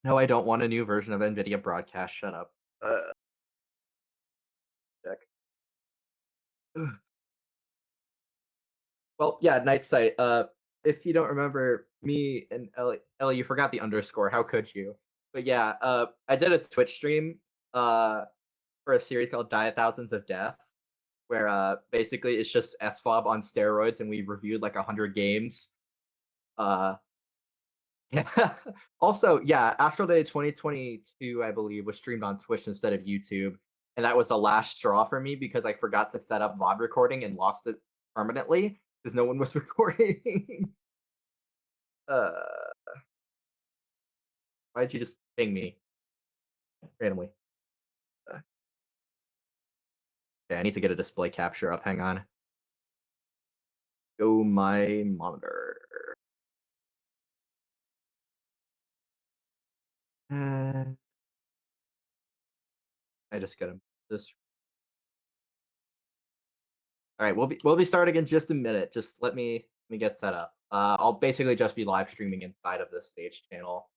No, I don't want a new version of NVIDIA Broadcast. Shut up. Check. Ugh. Well, yeah, night sight. If you don't remember me and Ellie, you forgot the underscore. How could you? But yeah, I did a Twitch stream for a series called Die Thousands of Deaths, where basically it's just SFOB on steroids, and we reviewed like 100 games. Uh, yeah. Also, yeah, Astral Day 2022, I believe, was streamed on Twitch instead of YouTube, and that was the last straw for me because I forgot to set up VOD recording and lost it permanently because no one was recording. uh, why'd you just ping me randomly? Uh, okay, I need to get a display capture up. Hang on. Go my monitor. Uh, I just gotta this. All right, we'll be starting in just a minute. Just let me get set up. I'll basically just be live streaming inside of this stage channel.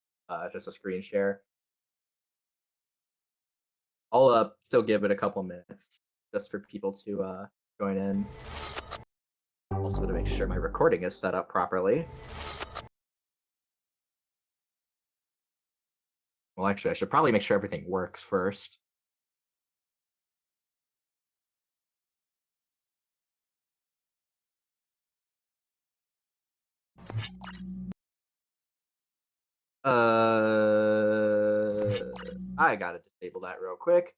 Just a screen share. I'll still give it a couple minutes just for people to join in. Also to make sure my recording is set up properly. Well, actually, I should probably make sure everything works first. I gotta disable that real quick.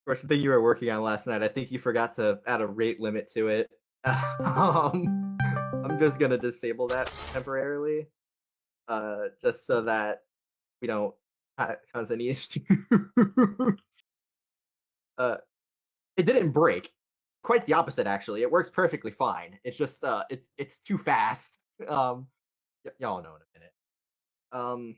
Course, the thing you were working on last night, I think you forgot to add a rate limit to it. I'm just gonna disable that temporarily, just so that we don't cause any issues. uh, it didn't break. Quite the opposite, actually. It works perfectly fine. It's just it's too fast. Y'all know in a minute. Um,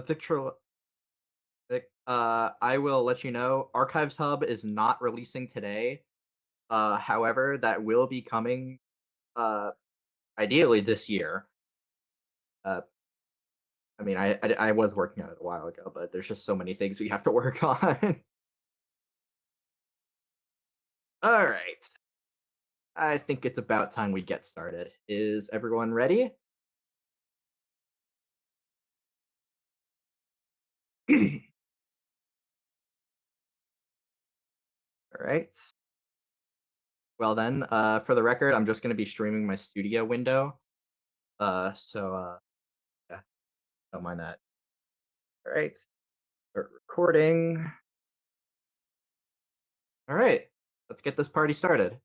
Victor, I will let you know. Archives Hub is not releasing today. However, that will be coming uh, ideally this year. Uh, I mean, I was working on it a while ago, but there's just so many things we have to work on. All right. I think it's about time we get started. Is everyone ready? All right. Well then, for the record, I'm just going to be streaming my studio window. Yeah, don't mind that. All right. Start recording. All right. Let's get this party started.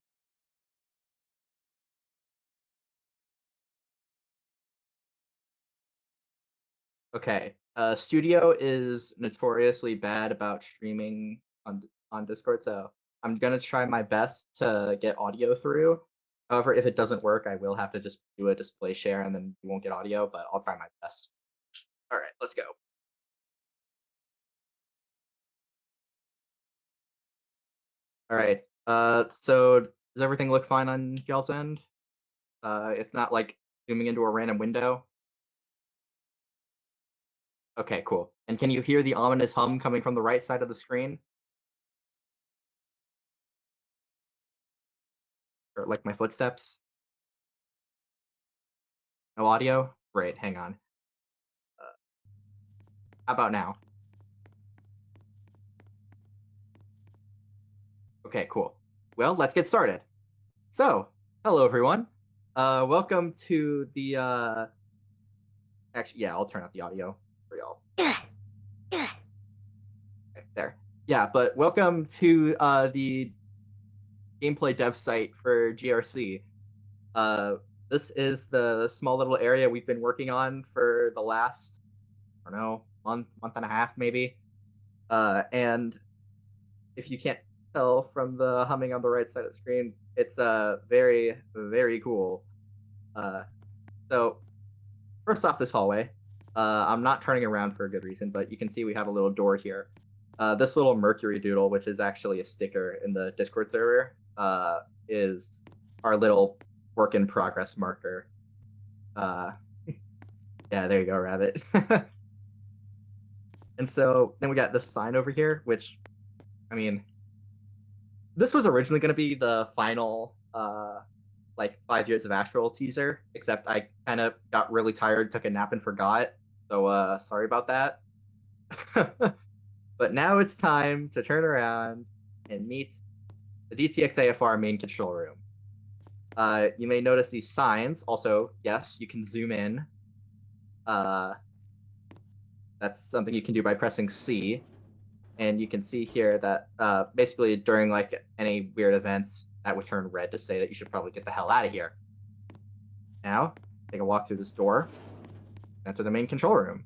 Okay. Studio is notoriously bad about streaming on Discord, so I'm gonna try my best to get audio through. However, if it doesn't work, I will have to just do a display share, and then you won't get audio. But I'll try my best. All right, let's go. All right. So does everything look fine on y'all's end? It's not like zooming into a random window. Okay, cool. And can you hear the ominous hum coming from the right side of the screen, or like my footsteps? No audio? Great, hang on. How about now? Okay, cool. Well, let's get started. So, hello everyone. Welcome to the actually yeah, I'll turn up the audio for y'all. Okay, there. Yeah, but welcome to the gameplay dev site for GRC. Uh this is the small little area we've been working on for the last, I don't know, month and a half maybe. And if you can't tell from the humming on the right side of the screen, it's very, very cool. Uh, so first off, this hallway. I'm not turning around for a good reason, but you can see we have a little door here. This little Mercury doodle, which is actually a sticker in the Discord server, is our little work in progress marker. Yeah, there you go, Rabbit. And so then we got this sign over here, which, I mean, this was originally going to be the final, like 5 years of Astral teaser, except I kind of got really tired, took a nap, and forgot. So, sorry about that. But now it's time to turn around and meet the DTX AFR main control room. You may notice these signs. Also, yes, you can zoom in. That's something you can do by pressing C. And you can see here that basically during like any weird events, that would turn red to say that you should probably get the hell out of here. Now, take a walk through this door. Enter the main control room.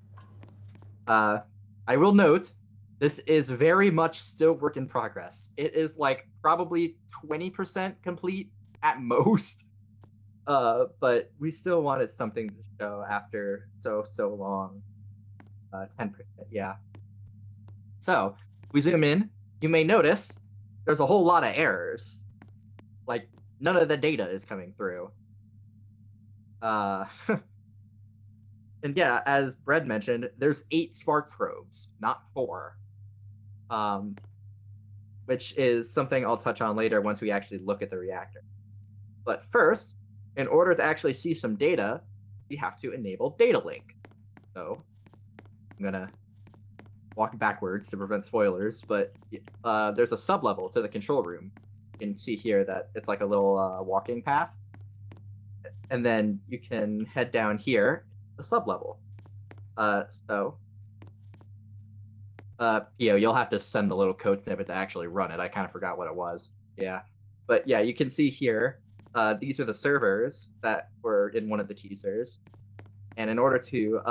I will note, this is very much still work in progress. It is like probably 20% complete at most. But we still wanted something to show after so long. 10%, yeah. So we zoom in, you may notice there's a whole lot of errors. Like none of the data is coming through. And yeah, as Brett mentioned, there's 8 spark probes, not 4. Which is something I'll touch on later once we actually look at the reactor. But first, in order to actually see some data, we have to enable data link. So I'm gonna walk backwards to prevent spoilers, but there's a sub-level to the control room. You can see here that it's like a little walking path. And then you can head down here, the sub-level. You'll have to send the little code snippet to actually run it. I kind of forgot what it was. Yeah. But yeah, you can see here, these are the servers that were in one of the teasers. And in order to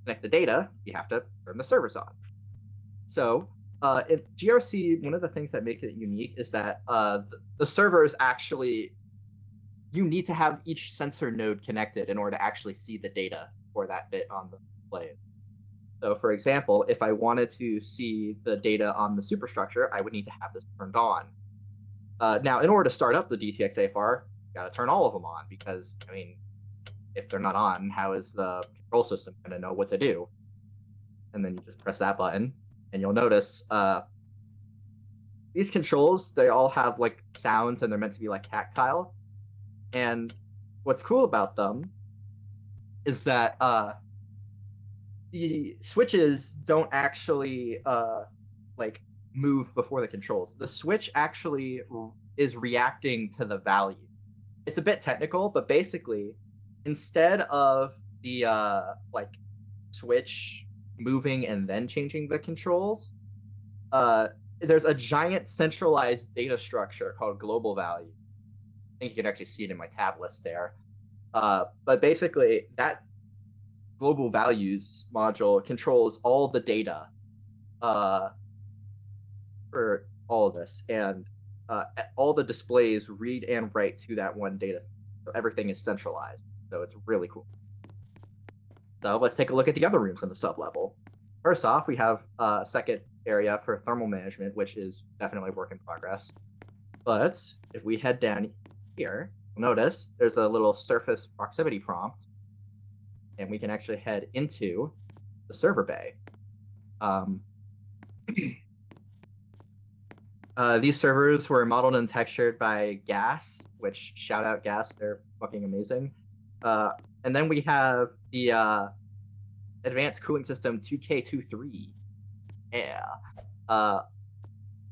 connect the data, you have to turn the servers on. So in GRC, one of the things that make it unique is that the servers actually, you need to have each sensor node connected in order to actually see the data for that bit on the display. So for example, if I wanted to see the data on the superstructure, I would need to have this turned on. Now, in order to start up the DTX AFR, you got to turn all of them on because, I mean, if they're not on, how is the control system going to know what to do? And then you just press that button, and you'll notice these controls, they all have like sounds, and they're meant to be like tactile. And what's cool about them is that the switches don't actually like move before the controls. The switch actually is reacting to the value. It's a bit technical, but basically, instead of the like switch moving and then changing the controls, there's a giant centralized data structure called global value. I think you can actually see it in my tab list there. But basically, that global values module controls all the data for all of this, and all the displays read and write to that one data. So everything is centralized. So it's really cool. So let's take a look at the other rooms on the sub-level. First off, we have a second area for thermal management, which is definitely work in progress. But if we head down here, you'll notice there's a little surface proximity prompt, and we can actually head into the server bay. These servers were modeled and textured by Gas, which shout out Gas, they're fucking amazing. And then we have the Advanced Cooling System 2K23. Yeah.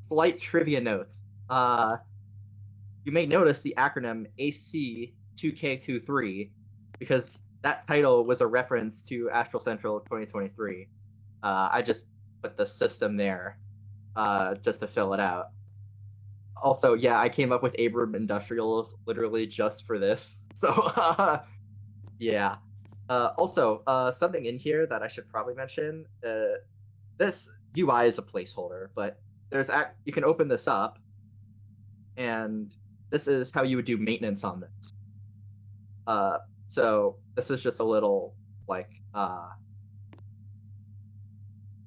Slight trivia notes. You may notice the acronym AC2K23 because that title was a reference to Astral Central 2023. I just put the system there just to fill it out. Also, yeah, I came up with Abram Industrials literally just for this. So, yeah. Also, something in here that I should probably mention. This UI is a placeholder, but you can open this up, and this is how you would do maintenance on this. So this is just a little like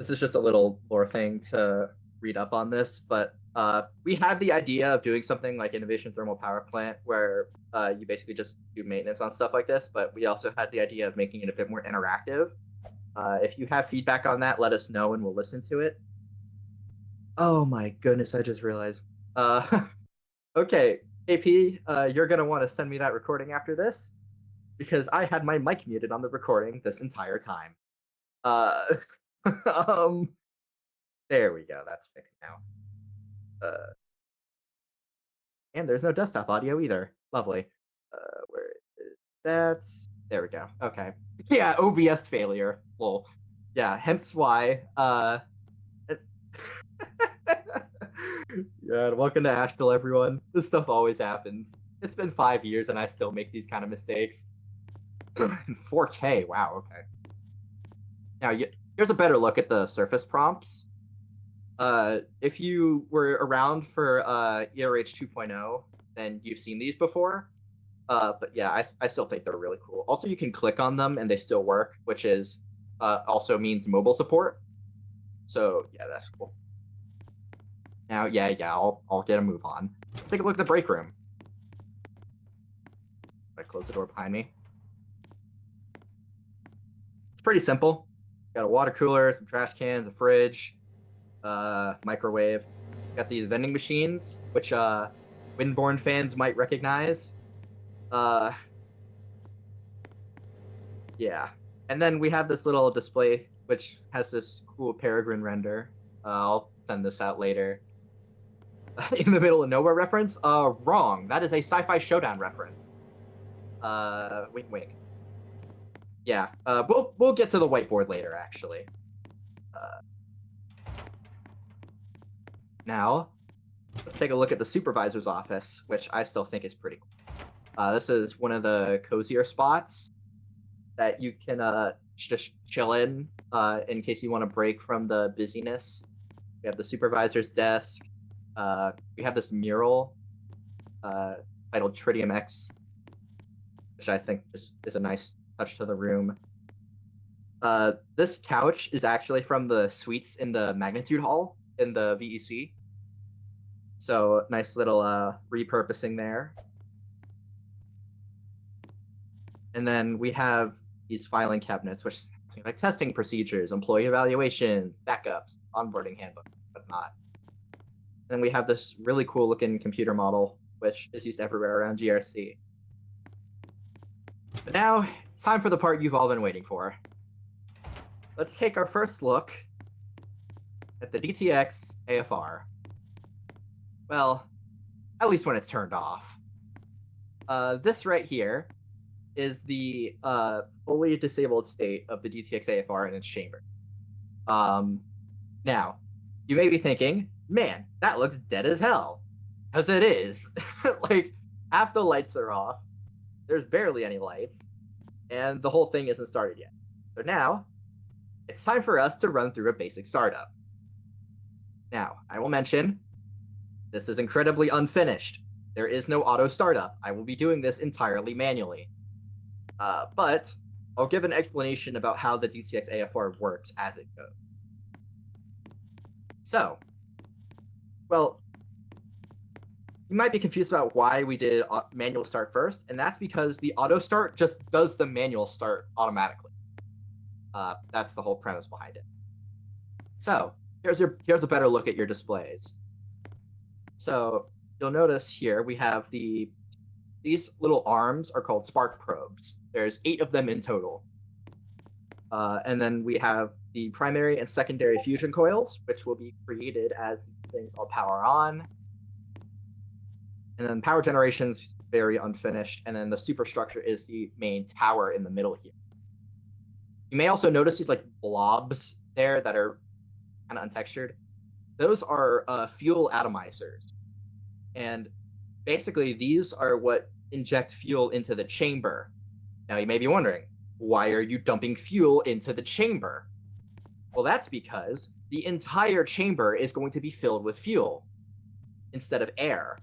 this is just a little lore thing to read up on this, but we had the idea of doing something like Innovation Thermal Power Plant where you basically just do maintenance on stuff like this, but we also had the idea of making it a bit more interactive. If you have feedback on that, let us know and we'll listen to it. Oh my goodness, I just realized. Okay, AP, you're gonna want to send me that recording after this because I had my mic muted on the recording this entire time. Uh, um, there we go. That's fixed now. And there's no desktop audio either. Lovely. Where is that? There we go. Okay. Yeah, OBS failure. Lol. Yeah, hence why. Yeah, welcome to Asheville, everyone. This stuff always happens. It's been 5 years and I still make these kind of mistakes. In 4K, wow, okay. Now, here's a better look at the surface prompts. If you were around for ERH 2.0, then you've seen these before. But yeah, I still think they're really cool. Also, you can click on them and they still work, which is also means mobile support. So yeah, that's cool. Now, yeah, I'll get a move on. Let's take a look at the break room. I close the door behind me. It's pretty simple. Got a water cooler, some trash cans, a fridge, microwave. Got these vending machines, which Windborne fans might recognize. Yeah. And then we have this little display which has this cool peregrine render. I'll send this out later. In the middle of nowhere reference? Wrong. That is a Sci-Fi Showdown reference. Wink wink. Yeah. We'll get to the whiteboard later, actually. Now, let's take a look at the supervisor's office, which I still think is pretty cool. This is one of the cozier spots that you can just chill in case you want to break from the busyness. We have the supervisor's desk. We have this mural titled Tritium X, which I think just is a nice touch to the room. This couch is actually from the suites in the Magnitude Hall in the VEC. So nice little repurposing there. And then we have these filing cabinets, which like testing procedures, employee evaluations, backups, onboarding handbook, whatnot. And then we have this really cool looking computer model, which is used everywhere around GRC. But now it's time for the part you've all been waiting for. Let's take our first look at the DTX AFR. Well, at least when it's turned off. This right here is the fully disabled state of the DTX AFR in its chamber. Now, you may be thinking, man, that looks dead as hell. Because it is. Like, half the lights are off. There's barely any lights. And the whole thing isn't started yet. So now, it's time for us to run through a basic startup. Now, I will mention, this is incredibly unfinished. There is no auto startup. I will be doing this entirely manually. But I'll give an explanation about how the DTX AFR works as it goes. So, well, you might be confused about why we did manual start first, and that's because the auto start just does the manual start automatically. That's the whole premise behind it. So here's a better look at your displays. So you'll notice here we have these little arms are called spark probes. There's 8 of them in total. And then we have the primary and secondary fusion coils, which will be created as these things all power on. And then power generation's very unfinished. And then the superstructure is the main tower in the middle here. You may also notice these like blobs there that are kind of untextured. Those are fuel atomizers. And basically these are what inject fuel into the chamber. Now you may be wondering, why are you dumping fuel into the chamber? Well, that's because the entire chamber is going to be filled with fuel instead of air.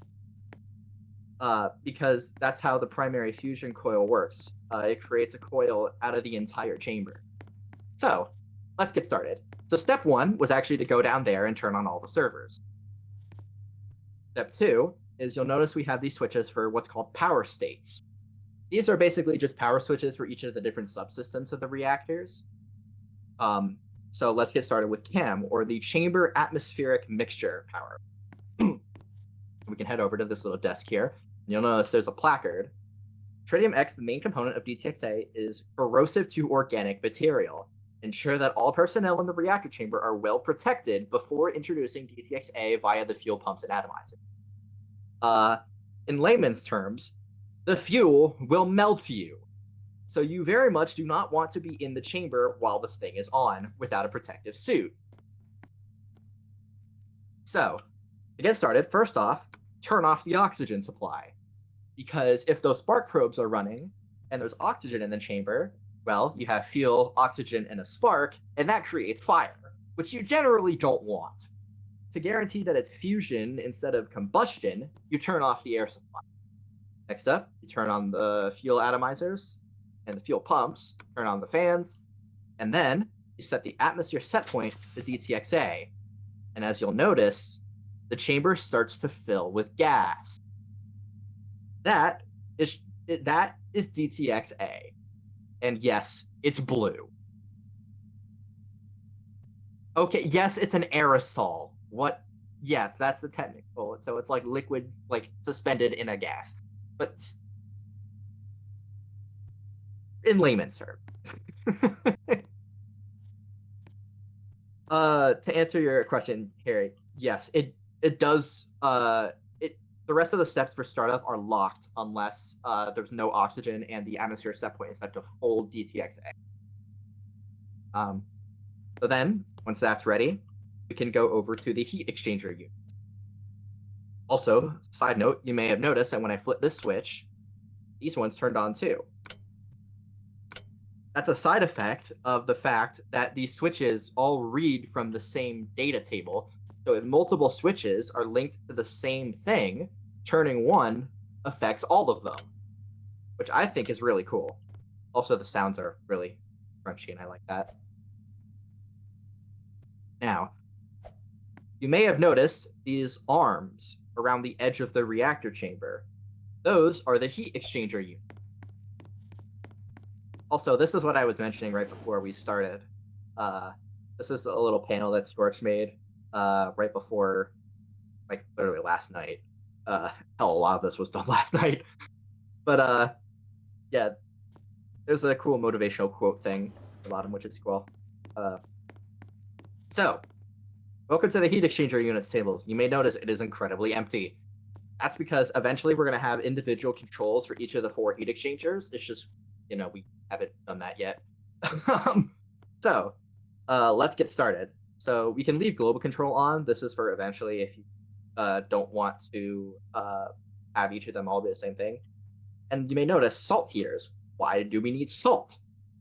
Because that's how the primary fusion coil works. It creates a coil out of the entire chamber. So, let's get started. So step 1 was actually to go down there and turn on all the servers. Step 2 is you'll notice we have these switches for what's called power states. These are basically just power switches for each of the different subsystems of the reactors. So let's get started with CAM, or the chamber atmospheric mixture power. We can head over to this little desk here, and you'll notice there's a placard. Tritium X, the main component of DTXA, is corrosive to organic material. Ensure that all personnel in the reactor chamber are well protected before introducing DTXA via the fuel pumps and atomizer. In layman's terms, the fuel will melt you. So you very much do not want to be in the chamber while the thing is on without a protective suit. So, to get started, first off, turn off the oxygen supply. Because if those spark probes are running and there's oxygen in the chamber, well, you have fuel, oxygen, and a spark, and that creates fire, which you generally don't want. To guarantee that it's fusion instead of combustion, you turn off the air supply. Next up, you turn on the fuel atomizers and the fuel pumps, turn on the fans, and then you set the atmosphere set point to DTXA. And as you'll notice, the chamber starts to fill with gas. That is DTXA. And yes, it's blue. Okay, yes, it's an aerosol. What? Yes, that's the technical. So it's like liquid, like suspended in a gas. But in layman's terms. To answer your question, Harry, yes, it does. The rest of the steps for startup are locked unless there's no oxygen and the atmosphere set point is set to full DTXA. So then, once that's ready, we can go over to the heat exchanger unit. Also, side note, you may have noticed that when I flip this switch, these ones turned on too. That's a side effect of the fact that these switches all read from the same data table. So if multiple switches are linked to the same thing, turning one affects all of them, which I think is really cool. Also, the sounds are really crunchy, and I like that. Now, you may have noticed these arms around the edge of the reactor chamber. Those are the heat exchanger units. Also, this is what I was mentioning right before we started. This is a little panel that Scorch made right before, like, literally last night. Hell, a lot of this was done last night. But, yeah, there's a cool motivational quote thing at the bottom, which is cool. So, welcome to the heat exchanger units table. You may notice it is incredibly empty. That's because eventually we're going to have individual controls for each of the 4 heat exchangers. It's just, we haven't done that yet. So, let's get started. So we can leave global control on. This is for eventually if you don't want to have each of them all do the same thing. And you may notice salt heaters. Why do we need salt?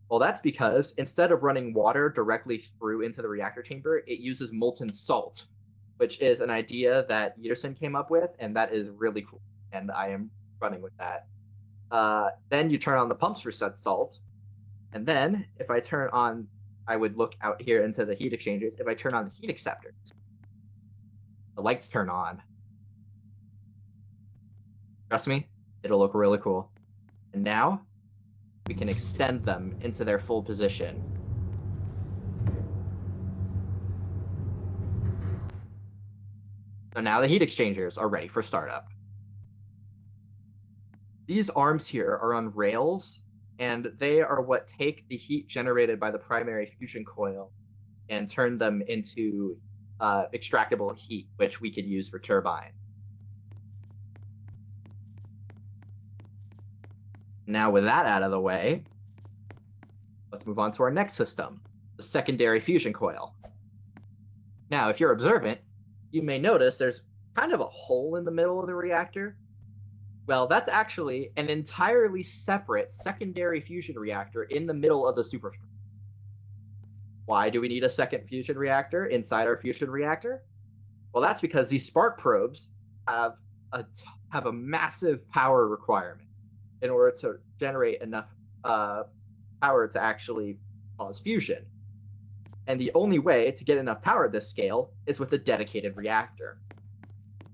Well, that's because instead of running water directly through into the reactor chamber, it uses molten salt, which is an idea that Peterson came up with, and that is really cool. And I am running with that. Then you turn on the pumps for such salts. And then if I turn on, I would look out here into the heat exchangers. If I turn on the heat acceptors, the lights turn on. Trust me, it'll look really cool. And now we can extend them into their full position. So now the heat exchangers are ready for startup. These arms here are on rails, and they are what take the heat generated by the primary fusion coil and turn them into extractable heat, which we could use for turbine. Now with that out of the way, let's move on to our next system, the secondary fusion coil. Now, if you're observant, you may notice there's kind of a hole in the middle of the reactor. Well, that's actually an entirely separate secondary fusion reactor in the middle of the superstructure. Why do we need a second fusion reactor inside our fusion reactor? Well, that's because these spark probes have a massive power requirement in order to generate enough power to actually cause fusion. And the only way to get enough power at this scale is with a dedicated reactor.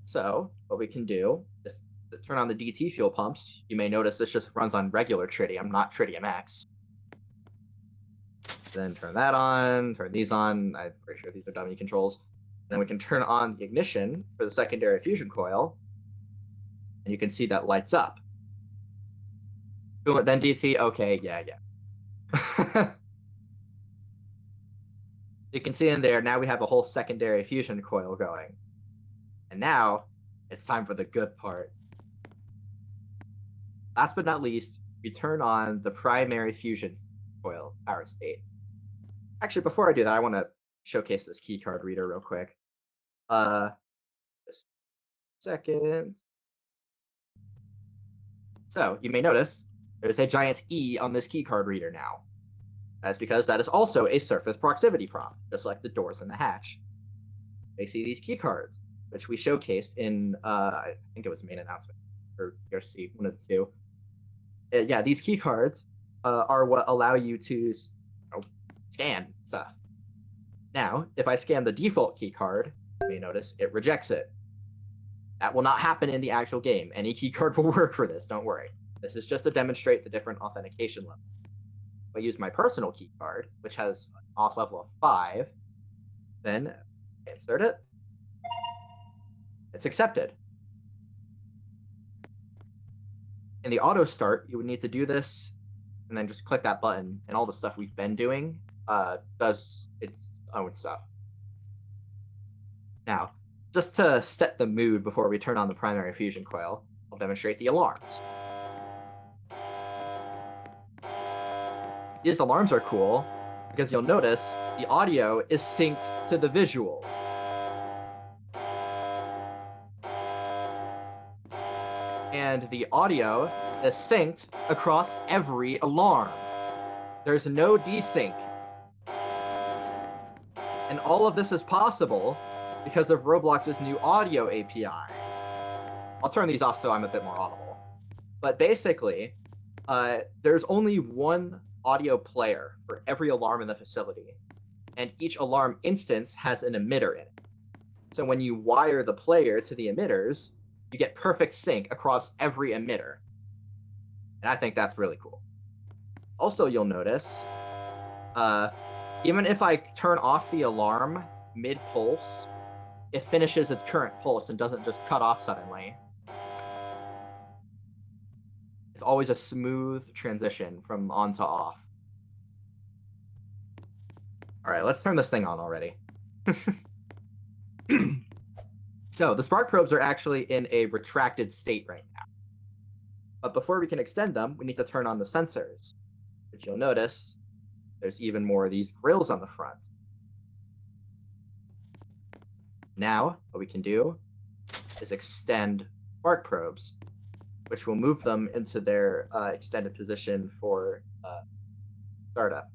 So what we can do is turn on the DT fuel pumps. You may notice this just runs on regular tritium, not tritium X. Then turn that on, turn these on. I'm pretty sure these are dummy controls. Then we can turn on the ignition for the secondary fusion coil. And you can see that lights up. Then DT, okay, yeah. You can see in there, now we have a whole secondary fusion coil going. And now, it's time for the good part. Last but not least, we turn on the primary fusion coil power state. Actually, before I do that, I want to showcase this keycard reader real quick. Just a second. So, you may notice, there's a giant E on this keycard reader now. That's because that is also a surface proximity prompt, just like the doors in the hatch. They see these keycards, which we showcased in, I think it was the main announcement, or GRC, one of the two. Yeah, these keycards are what allow you to scan stuff. Now, if I scan the default keycard, you may notice it rejects it. That will not happen in the actual game. Any keycard will work for this, don't worry. This is just to demonstrate the different authentication levels. If I use my personal keycard, which has an auth level of 5, then insert it. It's accepted. In the auto start, you would need to do this and then just click that button, and all the stuff we've been doing does its own stuff. Now, just to set the mood before we turn on the primary fusion coil, I'll demonstrate the alarms. These alarms are cool because you'll notice the audio is synced to the visuals. And the audio is synced across every alarm. There's no desync. And all of this is possible because of Roblox's new audio API. I'll turn these off so I'm a bit more audible. But basically, there's only one audio player for every alarm in the facility, and each alarm instance has an emitter in it. So when you wire the player to the emitters, you get perfect sync across every emitter. And I think that's really cool. Also, you'll notice, even if I turn off the alarm mid-pulse, it finishes its current pulse and doesn't just cut off suddenly. It's always a smooth transition from on to off. All right, let's turn this thing on already. So the spark probes are actually in a retracted state right now. But before we can extend them, we need to turn on the sensors, which you'll notice there's even more of these grills on the front. Now, what we can do is extend spark probes, which will move them into their extended position for startup.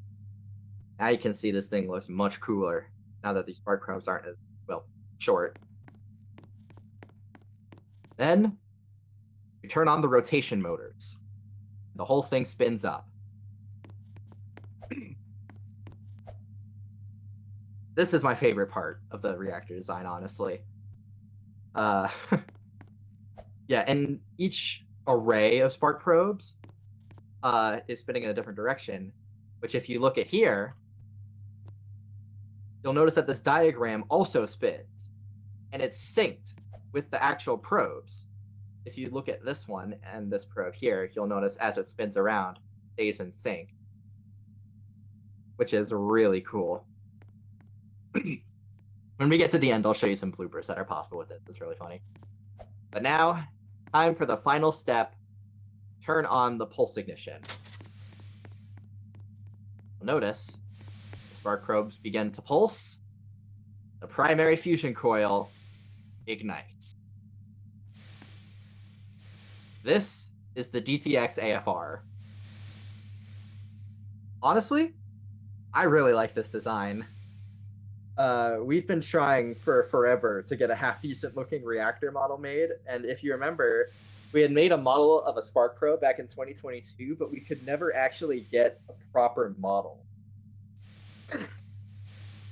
Now you can see this thing looks much cooler now that these spark probes aren't as, well, short. Then we turn on the rotation motors. The whole thing spins up. This is my favorite part of the reactor design, honestly. Yeah, and each array of spark probes is spinning in a different direction, which if you look at here, you'll notice that this diagram also spins, and it's synced with the actual probes. If you look at this one and this probe here, you'll notice as it spins around, it stays in sync, which is really cool. When we get to the end, I'll show you some bloopers that are possible with it. It's really funny. But now, time for the final step. Turn on the pulse ignition. Notice the spark probes begin to pulse. The primary fusion coil ignites. This is the DTX AFR. Honestly, I really like this design. We've been trying for forever to get a half-decent looking reactor model made, and if you remember, we had made a model of a spark probe back in 2022, but we could never actually get a proper model.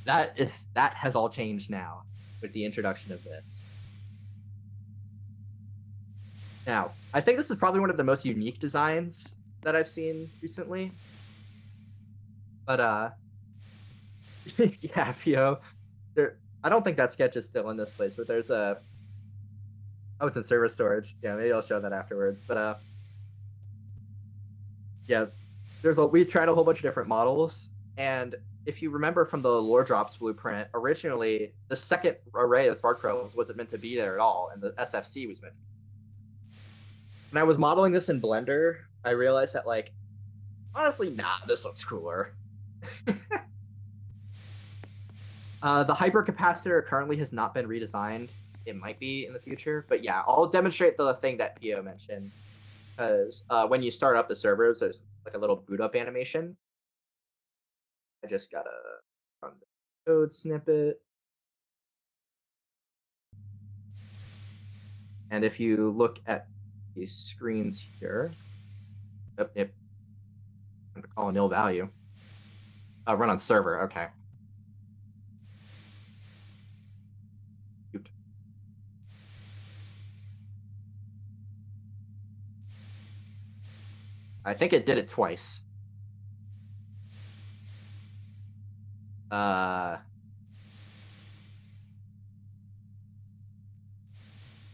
that has all changed now with the introduction of this. Now, I think this is probably one of the most unique designs that I've seen recently. But yeah, Pio. I don't think that sketch is still in this place, but there's a it's in server storage. Yeah, maybe I'll show that afterwards. But yeah, we tried a whole bunch of different models, and if you remember from the lore drops blueprint, originally the second array of spark probes wasn't meant to be there at all, and the SFC was meant to be. When I was modeling this in Blender, I realized that, like, honestly, nah, this looks cooler. The hypercapacitor currently has not been redesigned. It might be in the future, but yeah, I'll demonstrate the thing that Pio mentioned, because when you start up the servers, there's like a little boot up animation. I just gotta run the code snippet. And if you look at these screens here, I'm gonna call a nil value. Run on server, okay. I think it did it twice.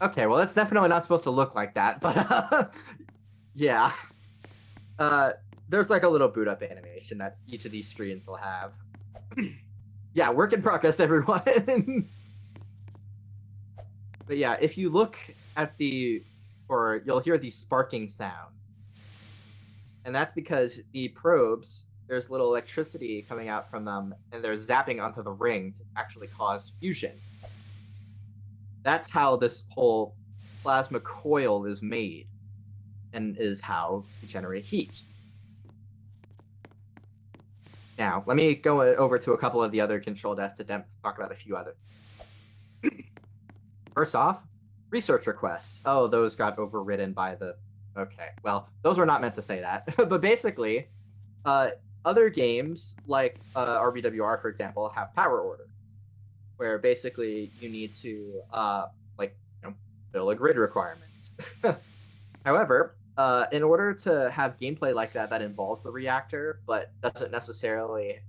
Okay, well, that's definitely not supposed to look like that, but yeah. There's like a little boot up animation that each of these screens will have. Yeah, work in progress, everyone. But yeah, if you look at you'll hear the sparking sound. And that's because the probes, there's little electricity coming out from them, and they're zapping onto the ring to actually cause fusion. That's how this whole plasma coil is made, and is how we generate heat. Now, let me go over to a couple of the other control desks to talk about a few other. First off, research requests. Oh, those got overridden by the... Okay, well, those were not meant to say that. But basically, other games, like RBWR, for example, have power order, where basically you need to, fill a grid requirement. However, in order to have gameplay like that involves the reactor, but doesn't necessarily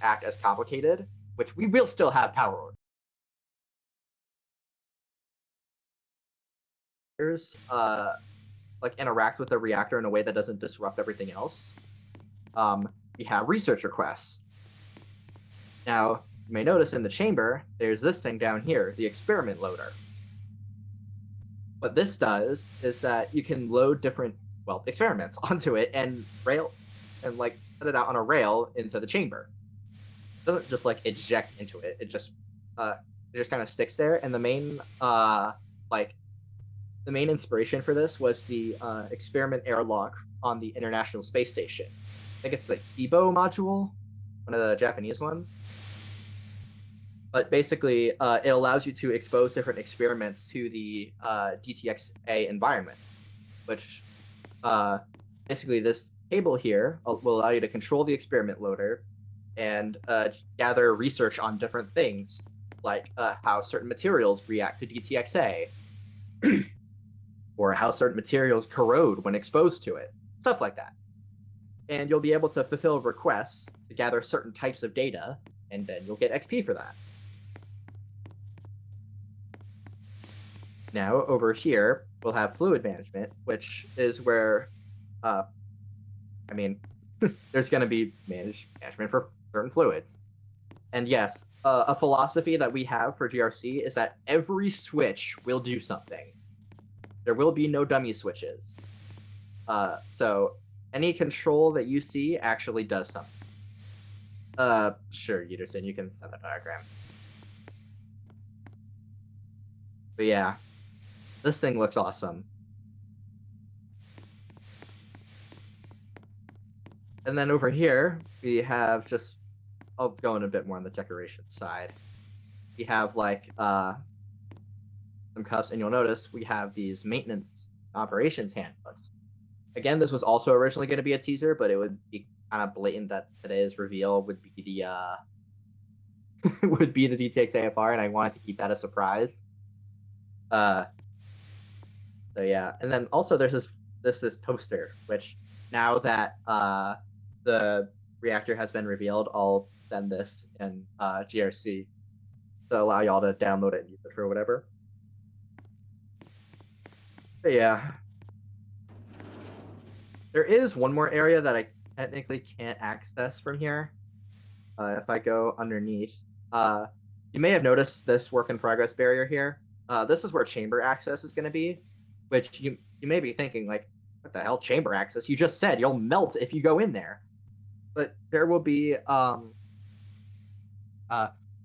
act as complicated, which we will still have power orders. Interact with the reactor in a way that doesn't disrupt everything else. We have research requests. Now, you may notice in the chamber, there's this thing down here, the experiment loader. What this does is that you can load different, experiments onto it and put it out on a rail into the chamber. It doesn't just eject into it. It just kind of sticks there. And the main the main inspiration for this was the experiment airlock on the International Space Station. I think it's the Kibo module, one of the Japanese ones. But basically, it allows you to expose different experiments to the DTXA environment, which basically this table here will allow you to control the experiment loader and gather research on different things, like how certain materials react to DTXA, or how certain materials corrode when exposed to it, stuff like that. And you'll be able to fulfill requests to gather certain types of data, and then you'll get XP for that. Now, over here, we'll have fluid management, which is where, there's going to be management for certain fluids. And yes, a philosophy that we have for GRC is that every switch will do something. There will be no dummy switches. So any control that you see actually does something. Sure, Uderson, you can send the diagram. But yeah, this thing looks awesome. And then over here, we have I'll go in a bit more on the decoration side. We have some cups, and you'll notice we have these maintenance operations handbooks. Again, this was also originally going to be a teaser, but it would be kind of blatant that today's reveal would be the would be the DTX AFR, and I wanted to keep that a surprise. So yeah, and then also there's this poster, which now that the reactor has been revealed, I'll send this in GRC to allow y'all to download it and use it for whatever. But yeah, there is one more area that I technically can't access from here. If I go underneath, you may have noticed this work in progress barrier here. This is where chamber access is going to be, which you may be thinking like, what the hell, chamber access? You just said you'll melt if you go in there. But there will be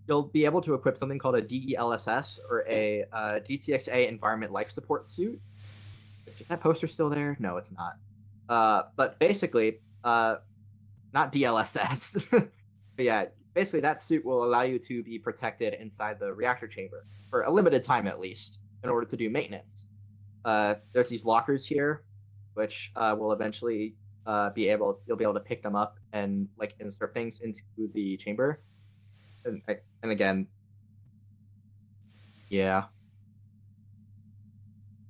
you'll be able to equip something called a DELSS or a DTXA environment life support suit. Is that poster still there? No, it's not. But basically, not DLSS. But yeah, basically that suit will allow you to be protected inside the reactor chamber for a limited time at least in order to do maintenance. There's these lockers here, which will eventually you'll be able to pick them up and like insert things into the chamber. And again, yeah.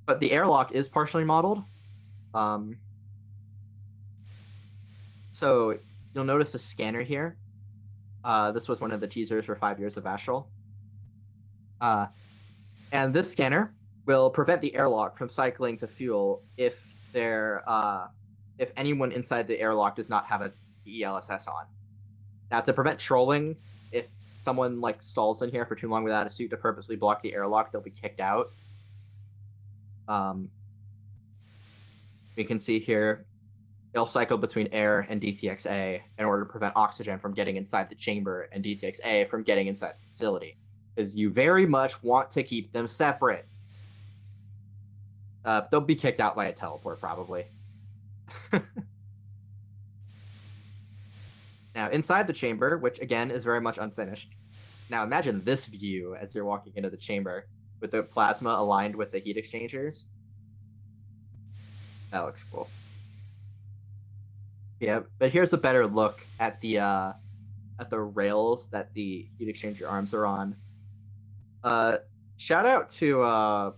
But the airlock is partially modeled. So you'll notice a scanner here. This was one of the teasers for 5 years of Astral. And this scanner will prevent the airlock from cycling to fuel if anyone inside the airlock does not have a DELSS on. Now, to prevent trolling, if someone like stalls in here for too long without a suit to purposely block the airlock, they'll be kicked out. We can see here they'll cycle between air and DTXA in order to prevent oxygen from getting inside the chamber and DTXA from getting inside the facility, because you very much want to keep them separate. They'll be kicked out by a teleport, probably. Now, inside the chamber, which again is very much unfinished. Now, imagine this view as you're walking into the chamber with the plasma aligned with the heat exchangers. That looks cool. Yeah, but here's a better look at the rails that the heat exchanger arms are on. Shout out to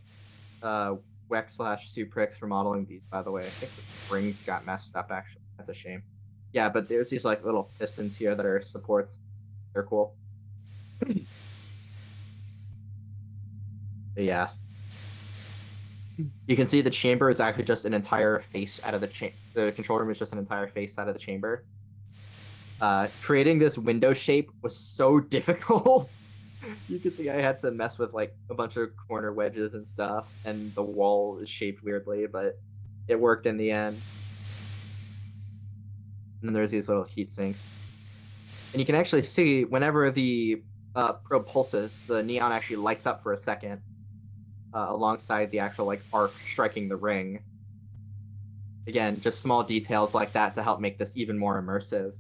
Wex/Suprix for modeling these, by the way. I think the springs got messed up, actually. That's a shame. Yeah, but there's these like little pistons here that are supports. They're cool. Yeah. You can see the chamber is actually just an entire face out of the control room is just an entire face out of the chamber. Creating this window shape was so difficult. You can see I had to mess with like a bunch of corner wedges and stuff, and the wall is shaped weirdly, but it worked in the end. And then there's these little heat sinks. And you can actually see whenever the probe pulses, the neon actually lights up for a second alongside the actual like arc striking the ring. Again, just small details like that to help make this even more immersive.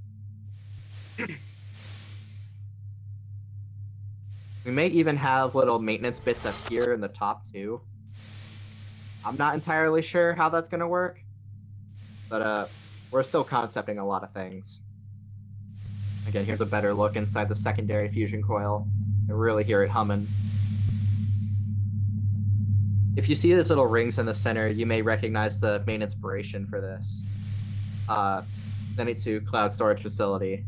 We may even have little maintenance bits up here in the top too. I'm not entirely sure how that's going to work, but we're still concepting a lot of things. Again, here's a better look inside the secondary fusion coil. I really hear it humming. If you see these little rings in the center, you may recognize the main inspiration for this. Zenitsu Cloud Storage Facility,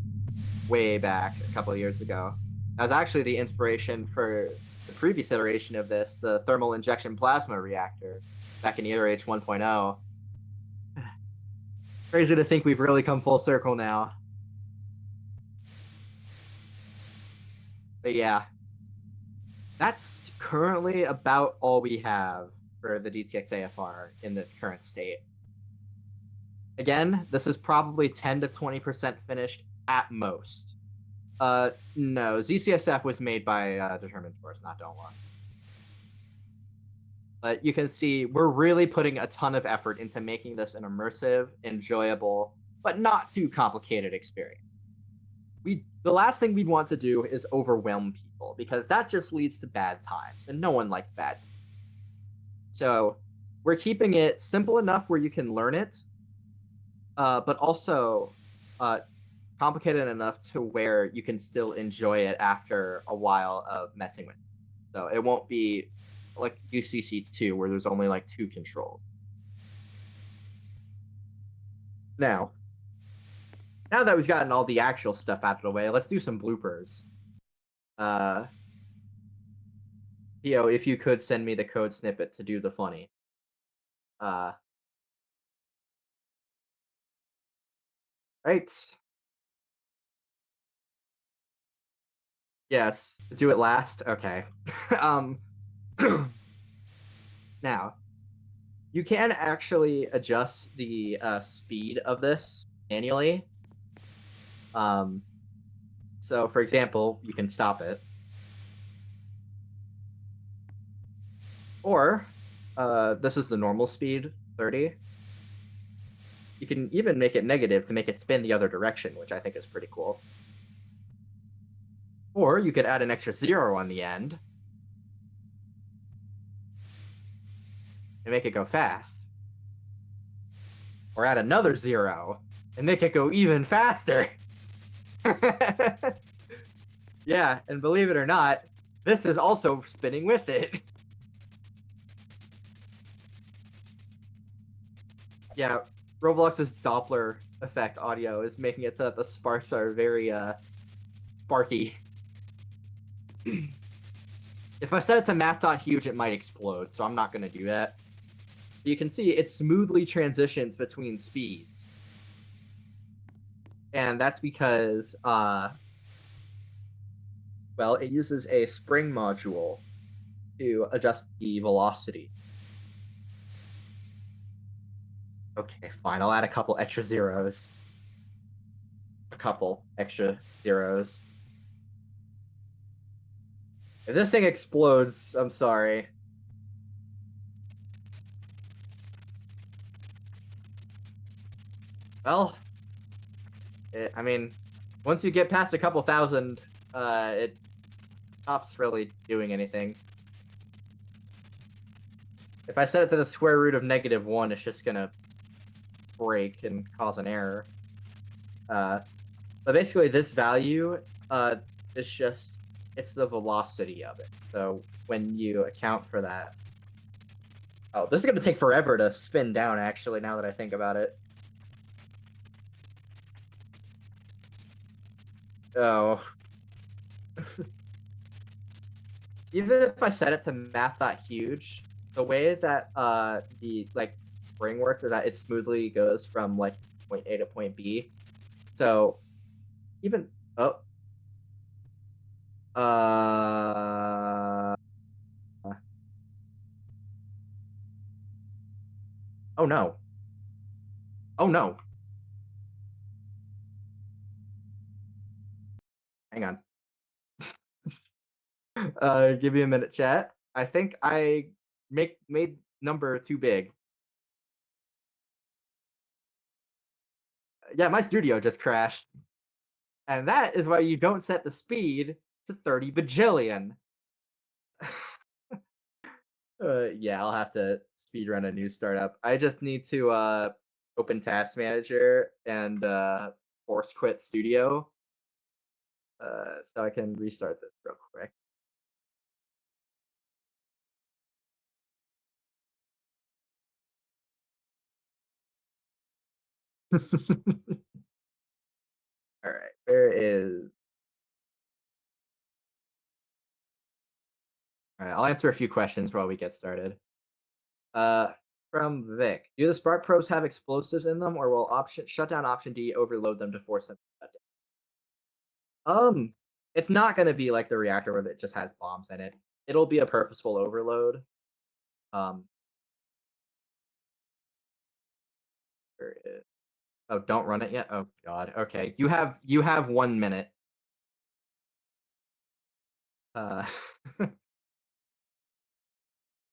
way back a couple of years ago. That was actually the inspiration for the previous iteration of this, the thermal injection plasma reactor, back in ERH 1.0. Crazy to think we've really come full circle now. But yeah, that's currently about all we have for the DTX AFR in its current state. Again, this is probably 10 to 20% finished at most. No, ZCSF was made by Determined Source, not Don't Want. But you can see we're really putting a ton of effort into making this an immersive, enjoyable, but not too complicated experience. The last thing we'd want to do is overwhelm people, because that just leads to bad times, and no one likes bad times. So we're keeping it simple enough where you can learn it, but also complicated enough to where you can still enjoy it after a while of messing with it. So it won't be like UCC2 where there's only like 2 controls. Now, now that we've gotten all the actual stuff out of the way, let's do some bloopers. Uh, Theo, if you could send me the code snippet to do the funny. Uh, right. Yes. Do it last. Okay. um, now you can actually adjust the speed of this manually. Um, so for example, you can stop it, or this is the normal speed, 30. You can even make it negative to make it spin the other direction, which I think is pretty cool. Or you could add an extra 0 on the end and make it go fast. Or add another 0 and make it go even faster. Yeah, and believe it or not, this is also spinning with it. Yeah, Roblox's Doppler effect audio is making it so that the sparks are very sparky. If I set it to math.huge, it might explode, so I'm not going to do that. You can see it smoothly transitions between speeds. And that's because, well, it uses a spring module to adjust the velocity. Okay, fine. I'll add a couple extra zeros. A couple extra zeros. If this thing explodes, I'm sorry. Well, I mean, once you get past a couple thousand, it stops really doing anything. If I set it to the square root of -1, it's just gonna break and cause an error. But basically, this value is just, it's the velocity of it. So when you account for that, oh, this is gonna take forever to spin down. Actually, now that I think about it. Oh. Even if I set it to math.huge, the way that the like spring works is that it smoothly goes from like point A to point B. So even oh uh oh no. Oh no. Hang on. Give me a minute, chat. I think I made number too big. Yeah, my studio just crashed. And that is why you don't set the speed to 30 bajillion. Yeah, I'll have to speedrun a new startup. I just need to open Task Manager and force quit Studio so I can restart this real quick. All right, where is? All right, I'll answer a few questions while we get started. Uh, from Vic, do the Spark Probes have explosives in them, or will option shutdown option D overload them to force them to shut down? It's not going to be like the reactor where it just has bombs in it. It'll be a purposeful overload. Um, where is- oh, don't run it yet. Oh God. Okay, you have 1 minute. Uh,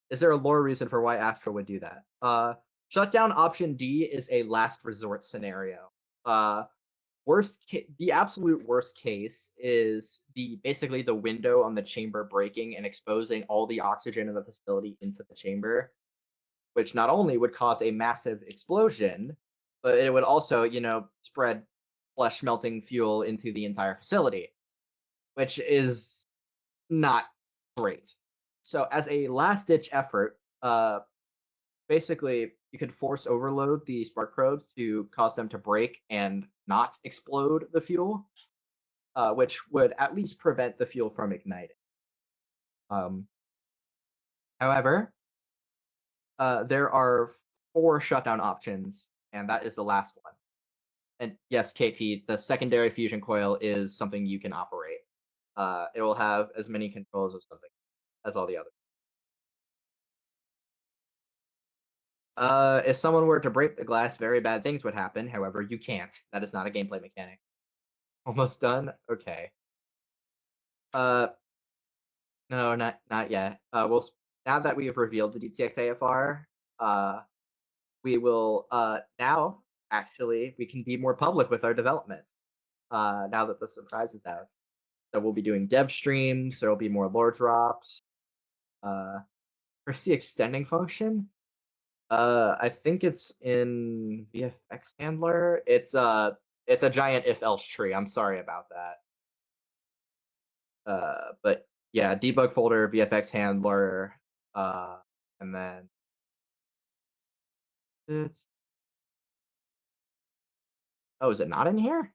is there a lore reason for why Astro would do that? Shutdown option D is a last resort scenario. Uh, the absolute worst case is basically the window on the chamber breaking and exposing all the oxygen in the facility into the chamber, which not only would cause a massive explosion, but it would also, spread flesh melting fuel into the entire facility, which is not great. So as a last ditch effort, basically you could force overload the spark probes to cause them to break and not explode the fuel, which would at least prevent the fuel from igniting. Um, However, there are four shutdown options, and that is the last one. And yes, KP, the secondary fusion coil is something you can operate. It will have as many controls as something as all the others. If someone were to break the glass, very bad things would happen. However, you can't. That is not a gameplay mechanic. Almost done. Okay. Uh, no, not yet. Now that we have revealed the DTX AFR, we will now actually we can be more public with our development. Now that the surprise is out, so we'll be doing dev streams. There will be more lore drops. Where's the extending function? I think it's in VFX handler. It's a giant if else tree. I'm sorry about that. But yeah, debug folder, VFX handler, and then it's oh, is it not in here?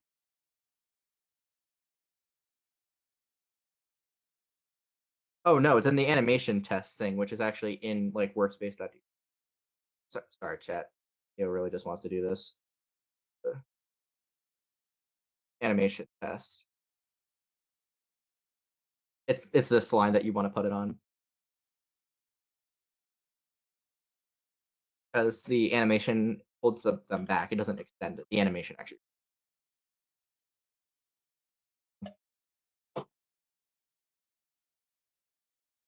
Oh no, it's in the animation test thing, which is actually in like workspace. Sorry, chat. It really just wants to do this. Animation test. It's this line that you want to put it on because the animation holds them back. It doesn't extend it. The animation actually.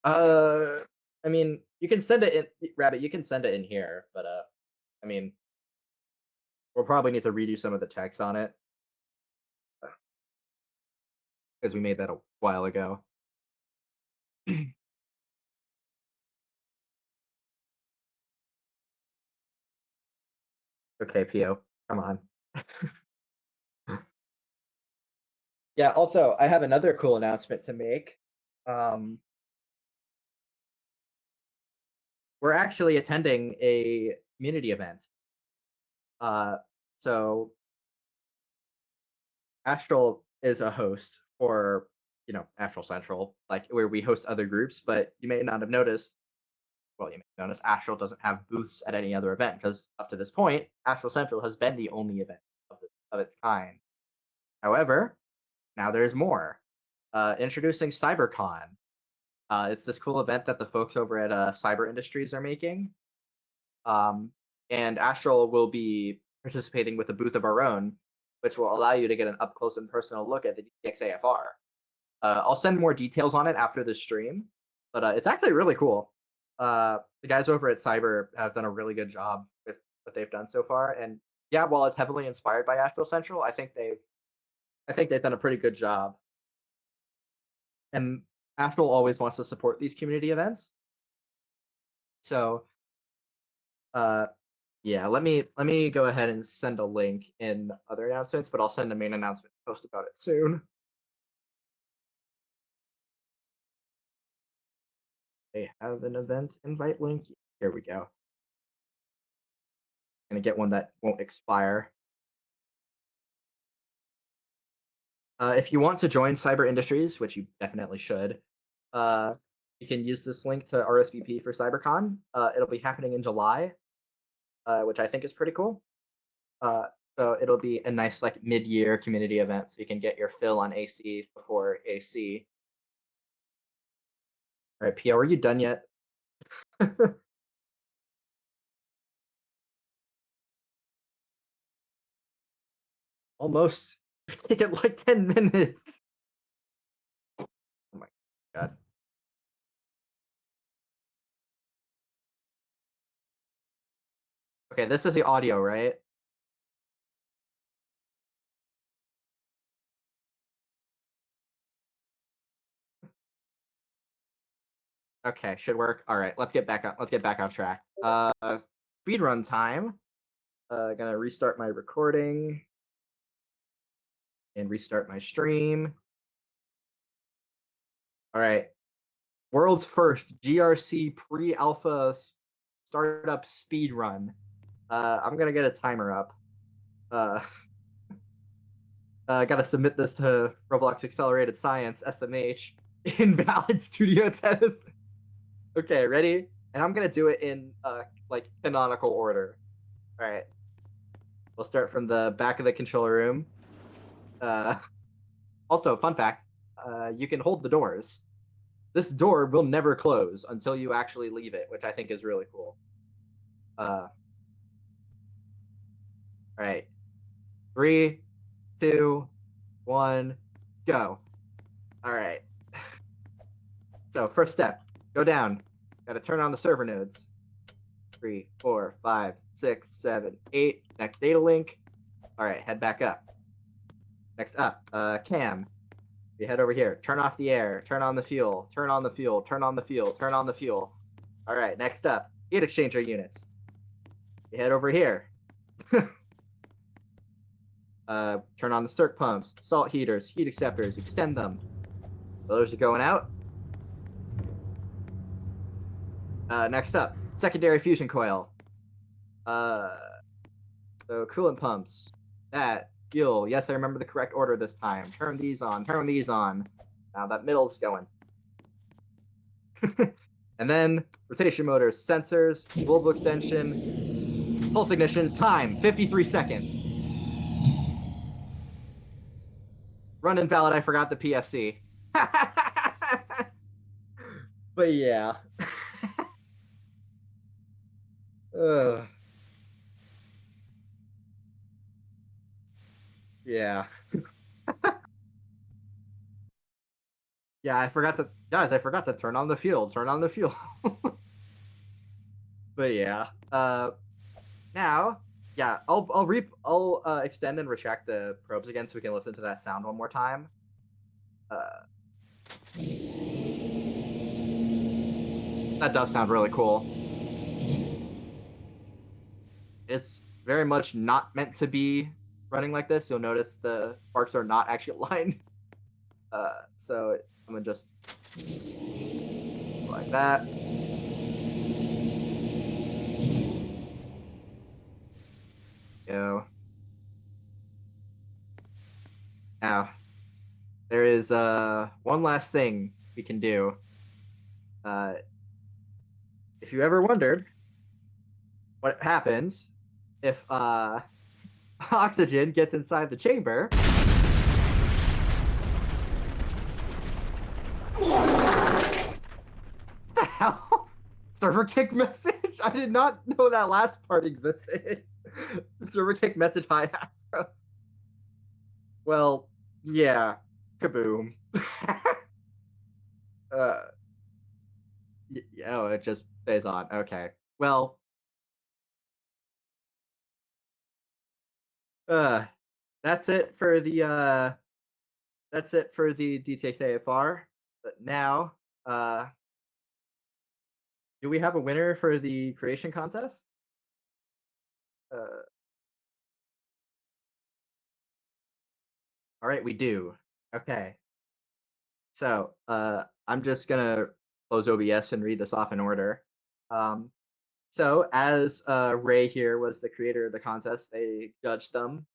Uh, I mean, you can send it in, Rabbit. You can send it in here, but I mean, we'll probably need to redo some of the text on it because we made that a while ago. Okay, Po, come on. Yeah. Also, I have another cool announcement to make. Um, we're actually attending a community event. Uh, so Astral is a host for Astral Central, like where we host other groups. But you may not have noticed. Well, you may notice Astral doesn't have booths at any other event because up to this point, Astral Central has been the only event of its kind. However, now there's more. Introducing CyberCon. It's this cool event that the folks over at Cyber Industries are making. And Astral will be participating with a booth of our own, which will allow you to get an up close and personal look at the DTX AFR. I'll send more details on it after the stream, but it's actually really cool. The guys over at Cyber have done a really good job with what they've done so far, and yeah, while it's heavily inspired by Astral Central, I think they've done a pretty good job. And Astral always wants to support these community events, so uh, yeah, let me go ahead and send a link in other announcements, but I'll send a main announcement post about it soon. They have an event invite link. Here we go. Gonna get one that won't expire. If you want to join Cyber Industries, which you definitely should, uh, you can use this link to RSVP for CyberCon. It'll be happening in July, which I think is pretty cool. Uh, so it'll be a nice like mid-year community event, so you can get your fill on AC before AC. All right, PO, are you done yet? Almost. It's taken like 10 minutes. Oh my god. Okay, this is the audio, right? Okay, should work. All right, let's get back on. Let's get back on track. Speed run time. Gonna restart my recording. and restart my stream. All right. World's first GRC pre-alpha startup speed run. I'm gonna get a timer up. Uh, gotta submit this to Roblox Accelerated Science SMH. Invalid studio test. Okay, ready? And I'm gonna do it in like canonical order. All right. We'll start from the back of the control room. Also, fun fact: you can hold the doors. This door will never close until you actually leave it, which I think is really cool. All right, 3, 2, 1, go. All right. So first step, go down. Got to turn on the server nodes. 3, 4, 5, 6, 7, 8. Next data link. All right, head back up. Next up, cam. You head over here. Turn off the air. Turn on the fuel. Turn on the fuel. Turn on the fuel. Turn on the fuel. All right, next up, heat exchanger units. You head over here. Turn on the circ pumps, salt heaters, heat acceptors, extend them. Those are going out. Next up, secondary fusion coil. So coolant pumps, that, fuel. Yes, I remember the correct order this time. Turn these on, turn these on. Now that middle's going. And then rotation motors, sensors, global extension, pulse ignition, time, 53 seconds. Run invalid, I forgot the PFC. But yeah. Yeah. Yeah, I forgot to guys, I forgot to turn on the fuel. Turn on the fuel. But yeah. Now, yeah, I'll extend and retract the probes again so we can listen to that sound one more time. That does sound really cool. It's very much not meant to be running like this. You'll notice the sparks are not actually aligned. So I'm gonna just like that. Go. Now, there is one last thing we can do. If you ever wondered what happens if oxygen gets inside the chamber, what the hell? Server kick message? I did not know that last part existed. Server kick message, hi Astro. Well, yeah, kaboom. Oh, it just stays on. Okay. Well, uh, that's it for the DTX AFR. But now, do we have a winner for the creation contest? All right, we do. Okay. So, I'm just gonna close OBS and read this off in order. So, as Ray here was the creator of the contest, they judged them